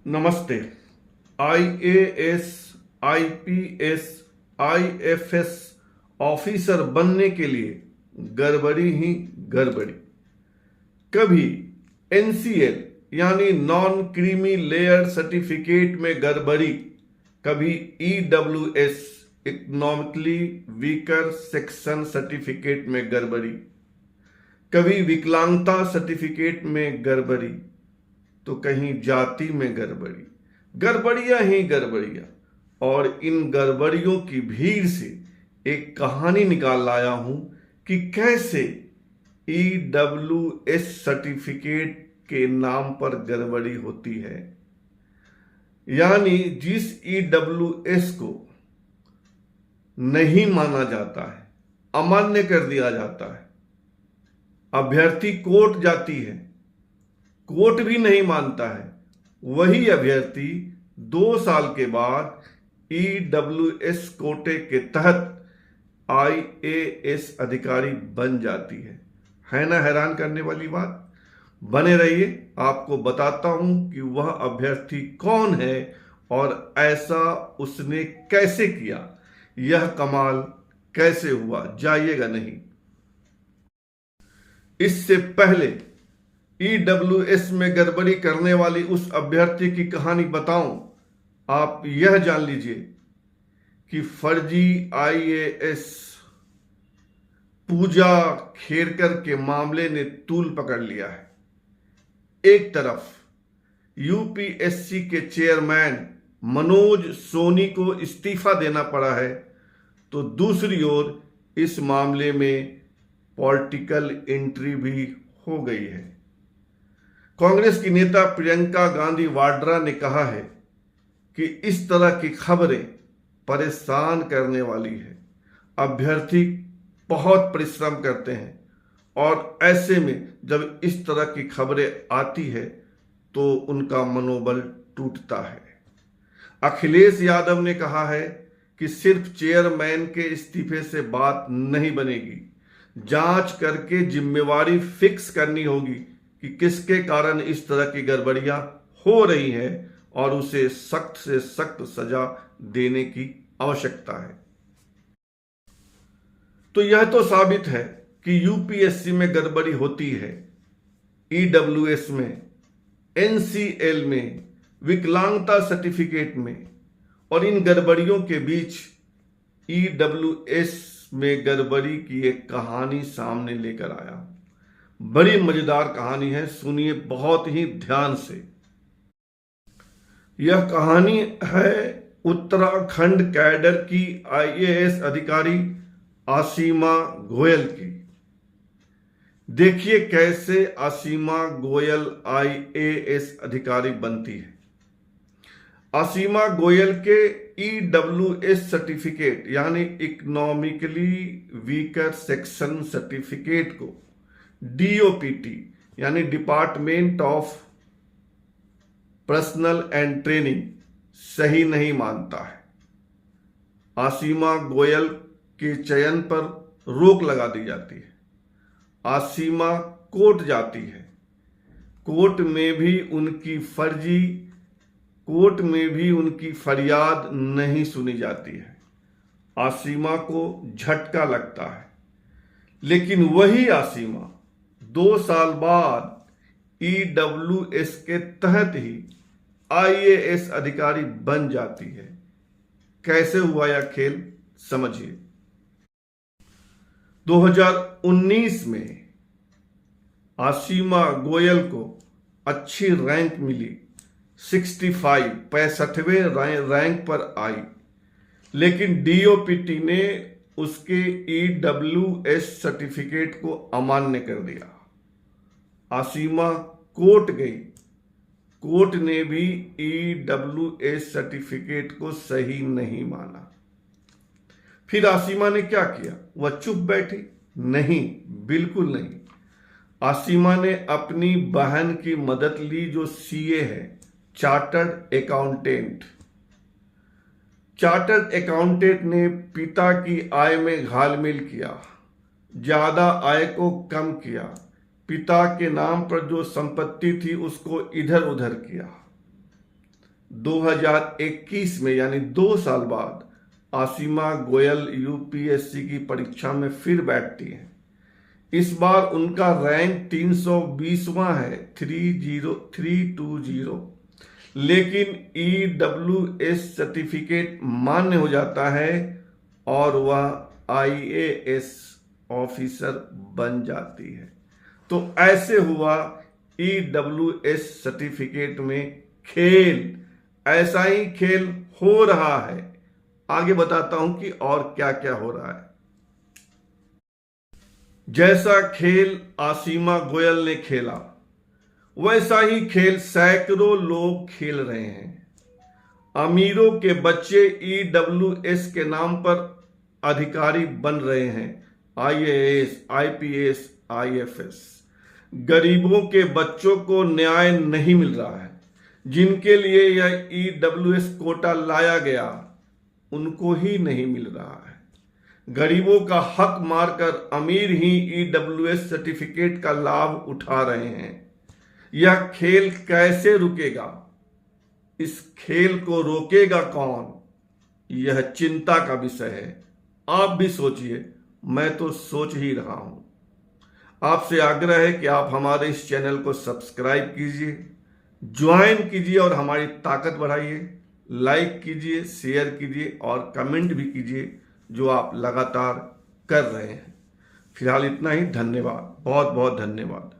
नमस्ते। IAS, IPS, IFS officer बनने के लिए गड़बड़ी ही गड़बड़ी। कभी एनसीएल यानी नॉन क्रीमी लेयर सर्टिफिकेट में गड़बड़ी, कभी EWS economically weaker section certificate में गड़बड़ी, कभी विकलांगता सर्टिफिकेट में गड़बड़ी, तो कहीं जाति में गड़बड़ी। गड़बड़ियां ही गड़बड़ियां। और इन गड़बड़ियों की भीड़ से एक कहानी निकाल लाया हूं कि कैसे ईडब्ल्यूएस सर्टिफिकेट के नाम पर गड़बड़ी होती है। यानी जिस ईडब्ल्यूएस को नहीं माना जाता है, अमान्य कर दिया जाता है, अभ्यर्थी कोर्ट जाती है, कोर्ट भी नहीं मानता है, वही अभ्यर्थी 2 साल के बाद ईडब्ल्यूएस कोटे के तहत आईएएस अधिकारी बन जाती है ना हैरान करने वाली बात। बने रहिए, आपको बताता हूं कि वह अभ्यर्थी कौन है और ऐसा उसने कैसे किया, यह कमाल कैसे हुआ, जाइएगा नहीं। इससे पहले ईडब्ल्यूएस में गड़बड़ी करने वाली उस अभ्यर्थी की कहानी बताऊं, आप यह जान लीजिए कि फर्जी आईएएस पूजा खेरकर के मामले ने तूल पकड़ लिया है। एक तरफ यूपीएससी के चेयरमैन मनोज सोनी को इस्तीफा देना पड़ा है, तो दूसरी ओर इस मामले में पॉलिटिकल एंट्री भी हो गई है। कांग्रेस की नेता प्रियंका गांधी वाड्रा ने कहा है कि इस तरह की खबरें परेशान करने वाली है। अभ्यर्थी बहुत परिश्रम करते हैं और ऐसे में जब इस तरह की खबरें आती है तो उनका मनोबल टूटता है। अखिलेश यादव ने कहा है कि सिर्फ चेयरमैन के इस्तीफे से बात नहीं बनेगी, जांच करके जिम्मेवारी फिक्स करनी होगी कि किसके कारण इस तरह की गड़बड़ियां हो रही हैं और उसे सख्त से सख्त सजा देने की आवश्यकता है। तो यह तो साबित है कि यूपीएससी में गड़बड़ी होती है, ईडब्ल्यूएस में, एनसीएल में, विकलांगता सर्टिफिकेट में, और इन गड़बड़ियों के बीच ईडब्ल्यूएस में गड़बड़ी की एक कहानी सामने लेकर आया। बड़ी मजेदार कहानी है, सुनिए बहुत ही ध्यान से। यह कहानी है उत्तराखंड कैडर की आईएएस अधिकारी आसिमा गोयल की। देखिए कैसे आसिमा गोयल आईएएस अधिकारी बनती है। आसिमा गोयल के ईडब्ल्यूएस सर्टिफिकेट यानी इकोनॉमिकली वीकर सेक्शन सर्टिफिकेट को डीओपीटी यानी department of personal and training सही नहीं मानता है। आसिमा गोयल के चयन पर रोक लगा दी जाती है। आसिमा कोर्ट जाती है, कोर्ट में भी उनकी फरियाद नहीं सुनी जाती है। आसिमा को झटका लगता है, लेकिन वही आसिमा 2 साल बाद ईडब्ल्यूएस के तहत ही आईएएस अधिकारी बन जाती है। कैसे हुआ यह खेल, समझिए। 2019 में आसिमा गोयल को अच्छी रैंक मिली, 65वें रैंक पर आई, लेकिन डीओपीटी ने उसके ईडब्ल्यूएस सर्टिफिकेट को अमान्य कर दिया। आसिमा कोर्ट गई, कोर्ट ने भी ईडब्ल्यूएस सर्टिफिकेट को सही नहीं माना। फिर आसिमा ने क्या किया, वह चुप बैठी? नहीं, बिल्कुल नहीं। आसिमा ने अपनी बहन की मदद ली जो सीए है, चार्टर्ड अकाउंटेंट। चार्टर्ड अकाउंटेंट ने पिता की आय में घालमेल किया, ज्यादा आय को कम किया, पिता के नाम पर जो संपत्ति थी उसको इधर उधर किया। 2021 में यानी 2 साल बाद आसिमा गोयल यूपीएससी की परीक्षा में फिर बैठती हैं। इस बार उनका रैंक 320वां है, 30320, लेकिन EWS सर्टिफिकेट मान्य हो जाता है और वह IAS ऑफिसर बन जाती है। तो ऐसे हुआ EWS सर्टिफिकेट में खेल। ऐसा ही खेल हो रहा है। आगे बताता हूं कि और क्या क्या हो रहा है। जैसा खेल आसिमा गोयल ने खेला, वैसा ही खेल सैकड़ों लोग खेल रहे हैं। अमीरों के बच्चे EWS के नाम पर अधिकारी बन रहे हैं, IAS, IPS, IFS। गरीबों के बच्चों को न्याय नहीं मिल रहा है। जिनके लिए यह EWS कोटा लाया गया, उनको ही नहीं मिल रहा है। गरीबों का हक मारकर अमीर ही EWS सर्टिफिकेट का लाभ उठा रहे हैं। यह खेल कैसे रुकेगा? इस खेल को रोकेगा कौन? यह चिंता का विषय है। आप भी सोचिए, मैं तो सोच ही रहा हूं। आपसे आग्रह है कि आप हमारे इस चैनल को सब्सक्राइब कीजिए, ज्वाइन कीजिए और हमारी ताकत बढ़ाइए। लाइक कीजिए, शेयर कीजिए और कमेंट भी कीजिए, जो आप लगातार कर रहे हैं। फिलहाल इतना ही। धन्यवाद, बहुत बहुत धन्यवाद।